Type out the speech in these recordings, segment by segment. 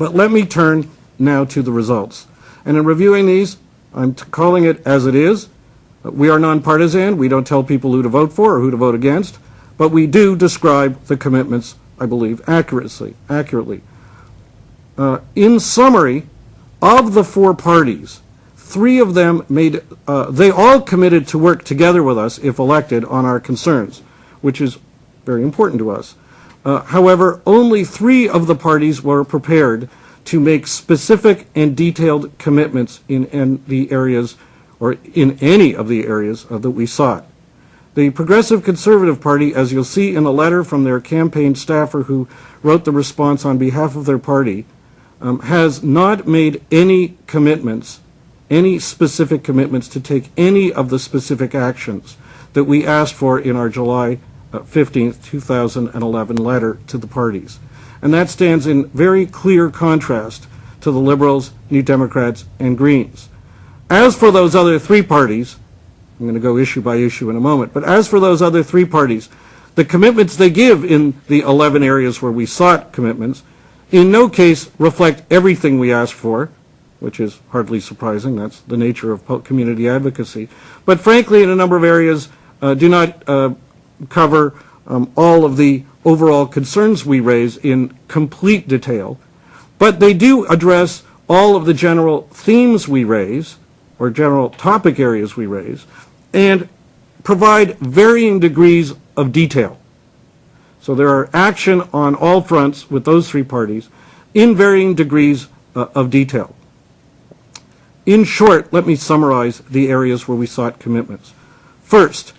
But let me turn now to the results. And in reviewing these, I'm calling it as it is. We are nonpartisan. We don't tell people who to vote for or who to vote against, but we do describe the commitments, I believe, accurately. In summary, of the four parties, three of them they all committed to work together with us, if elected, on our concerns, which is very important to us. However, only three of the parties were prepared to make specific and detailed commitments in the areas, or in any of the areas that we sought. The Progressive Conservative Party, as you'll see in a letter from their campaign staffer who wrote the response on behalf of their party, has not made any commitments, any specific commitments to take any of the specific actions that we asked for in our July 15th, 2011 letter to the parties. And that stands in very clear contrast to the Liberals, New Democrats, and Greens. As for those other three parties, I'm going to go issue by issue in a moment, but as for those other three parties, the commitments they give in the 11 areas where we sought commitments in no case reflect everything we asked for, which is hardly surprising. That's the nature of community advocacy. But frankly, in a number of areas, do not cover all of the overall concerns we raise in complete detail. But they do address all of the general themes we raise, or general topic areas we raise, and provide varying degrees of detail. So there are action on all fronts with those three parties in varying degrees of detail. In short, let me summarize the areas where we sought commitments. First,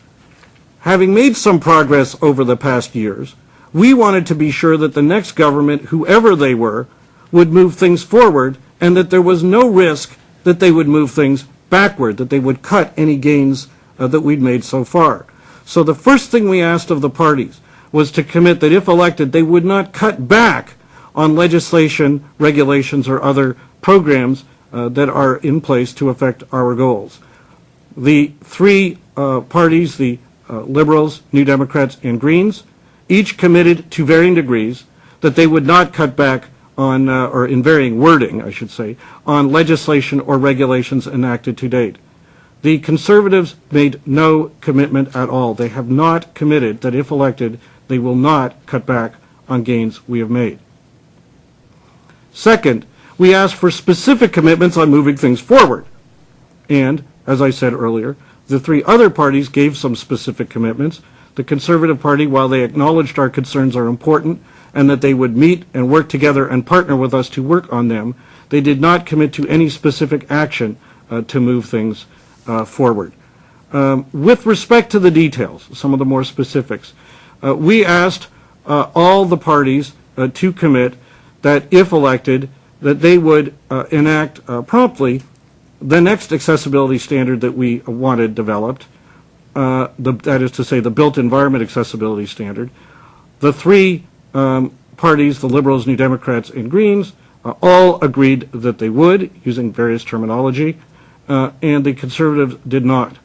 having made some progress over the past years, we wanted to be sure that the next government, whoever they were, would move things forward, and that there was no risk that they would move things backward, that they would cut any gains that we'd made so far. So the first thing we asked of the parties was to commit that if elected, they would not cut back on legislation, regulations, or other programs that are in place to affect our goals. The three parties, the Liberals, New Democrats, and Greens, each committed to varying degrees that they would not cut back on, or in varying wording, I should say, on legislation or regulations enacted to date. The Conservatives made no commitment at all. They have not committed that if elected, they will not cut back on gains we have made. Second, we asked for specific commitments on moving things forward. And, as I said earlier, the three other parties gave some specific commitments. The Conservative Party, while they acknowledged our concerns are important and that they would meet and work together and partner with us to work on them, they did not commit to any specific action to move things forward. With respect to the details, some of the more specifics, we asked all the parties to commit that if elected, that they would enact promptly the next accessibility standard that we wanted developed, that is to say the built environment accessibility standard. The three parties, the Liberals, New Democrats, and Greens, all agreed that they would, using various terminology, and the Conservatives did not.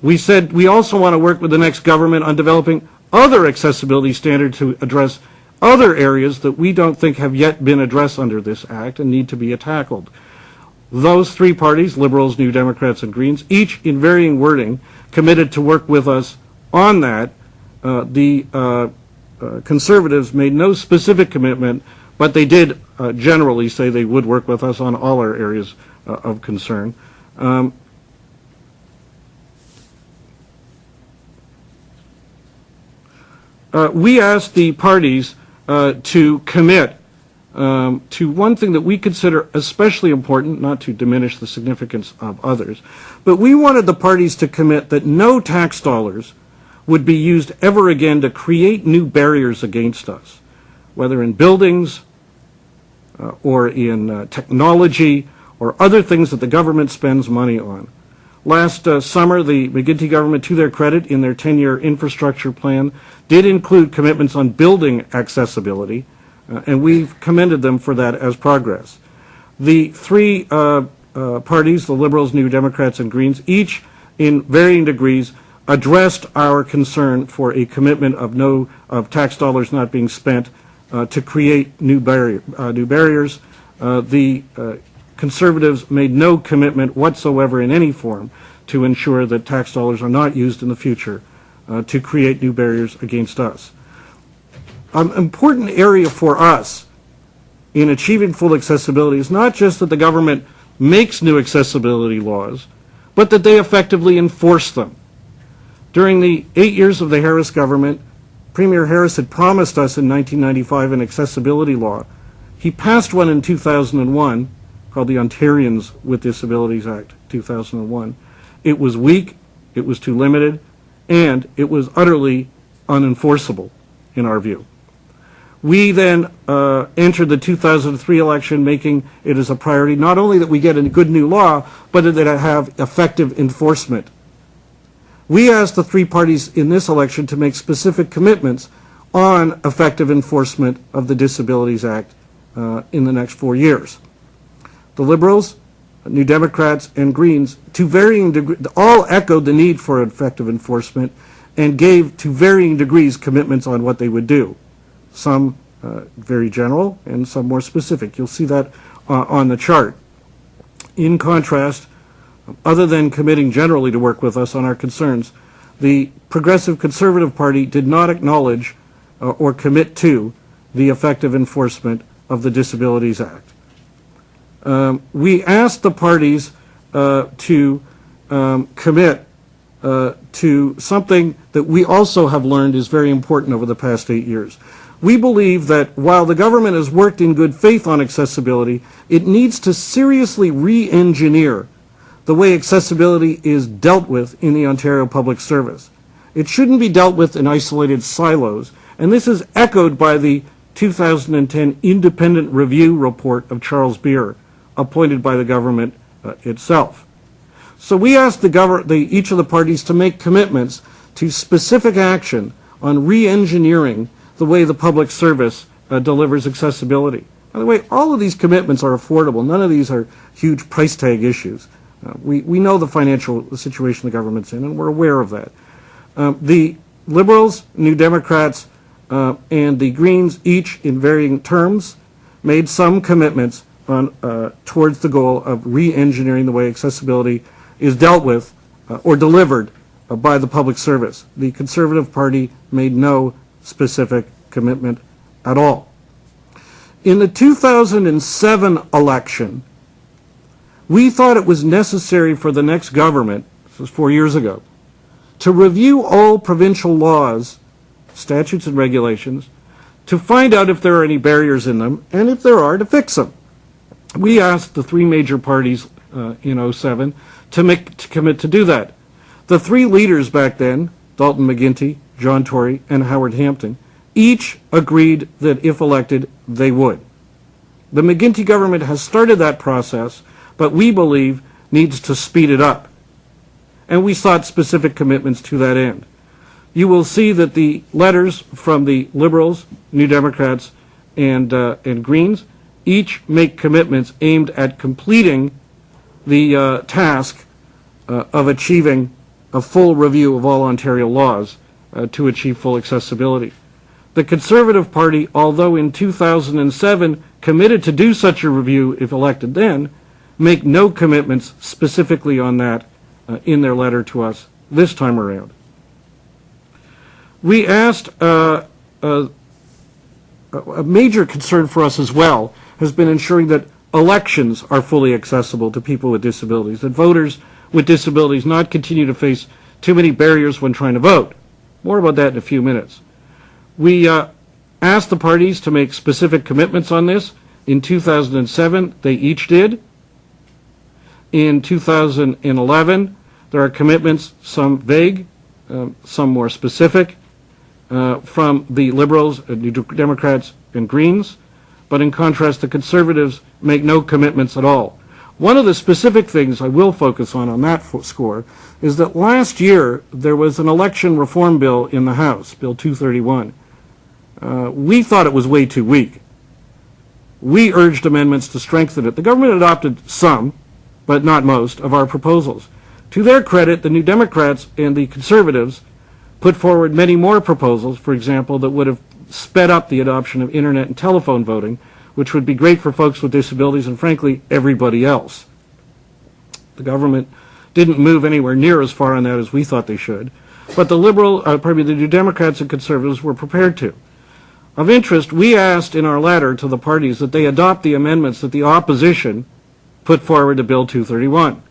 We said we also want to work with the next government on developing other accessibility standards to address other areas that we don't think have yet been addressed under this Act and need to be tackled. Those three parties, Liberals, New Democrats, and Greens, each in varying wording, committed to work with us on that. The Conservatives made no specific commitment, but they did generally say they would work with us on all our areas of concern. We asked the parties to commit to one thing that we consider especially important, not to diminish the significance of others, but we wanted the parties to commit that no tax dollars would be used ever again to create new barriers against us, whether in buildings or in technology or other things that the government spends money on. Last summer, the McGuinty government, to their credit, in their 10-year infrastructure plan, did include commitments on building accessibility, and we've commended them for that as progress. The three parties, the Liberals, New Democrats, and Greens, each in varying degrees addressed our concern for a commitment of tax dollars not being spent to create new barriers. the Conservatives made no commitment whatsoever in any form to ensure that tax dollars are not used in the future to create new barriers against us. An important area for us in achieving full accessibility is not just that the government makes new accessibility laws, but that they effectively enforce them. During the 8 years of the Harris government, Premier Harris had promised us in 1995 an accessibility law. He passed one in 2001 called the Ontarians with Disabilities Act 2001. It was weak, it was too limited, and it was utterly unenforceable in our view. We then entered the 2003 election making it as a priority not only that we get a good new law, but that it have effective enforcement. We asked the three parties in this election to make specific commitments on effective enforcement of the Disabilities Act in the next 4 years. The Liberals, New Democrats, and Greens, to varying degrees, all echoed the need for effective enforcement and gave to varying degrees commitments on what they would do. Some very general and some more specific. You'll see that on the chart. In contrast, other than committing generally to work with us on our concerns, the Progressive Conservative Party did not acknowledge or commit to the effective enforcement of the Disabilities Act. We asked the parties to commit to something that we also have learned is very important over the past 8 years. We believe that while the government has worked in good faith on accessibility, it needs to seriously re-engineer the way accessibility is dealt with in the Ontario Public Service. It shouldn't be dealt with in isolated silos, and this is echoed by the 2010 independent review report of Charles Beer, appointed by the government itself. So we asked each of the parties to make commitments to specific action on re-engineering the way the public service delivers accessibility. By the way, all of these commitments are affordable. None of these are huge price tag issues. We know the financial situation the government's in, and we're aware of that. The Liberals, New Democrats, and the Greens, each in varying terms, made some commitments towards the goal of re-engineering the way accessibility is dealt with or delivered by the public service. The Conservative Party made no specific commitment at all. In the 2007 election, we thought it was necessary for the next government, this was 4 years ago, to review all provincial laws, statutes and regulations, to find out if there are any barriers in them, and if there are, to fix them. We asked the three major parties in 2007 to commit to do that. The three leaders back then, Dalton McGuinty, John Tory, and Howard Hampton, each agreed that if elected, they would. The McGuinty government has started that process, but we believe needs to speed it up. And we sought specific commitments to that end. You will see that the letters from the Liberals, New Democrats, and Greens each make commitments aimed at completing the task of achieving a full review of all Ontario laws to achieve full accessibility. The Conservative Party, although in 2007 committed to do such a review if elected then, make no commitments specifically on that in their letter to us this time around. We asked, a major concern for us as well has been ensuring that elections are fully accessible to people with disabilities, that voters with disabilities not continue to face too many barriers when trying to vote. More about that in a few minutes. We asked the parties to make specific commitments on this. In 2007, they each did. In 2011, there are commitments, some vague, some more specific, from the Liberals, New Democrats, and Greens. But in contrast, the Conservatives make no commitments at all. One of the specific things I will focus on that score is that last year there was an election reform bill in the House, Bill 231. We thought it was way too weak. We urged amendments to strengthen it. The government adopted some, but not most, of our proposals. To their credit, the New Democrats and the Conservatives put forward many more proposals, for example, that would have sped up the adoption of internet and telephone voting, which would be great for folks with disabilities and, frankly, everybody else. The government didn't move anywhere near as far on that as we thought they should, but the the New Democrats and Conservatives were prepared to. Of interest, we asked in our letter to the parties that they adopt the amendments that the opposition put forward to Bill 231.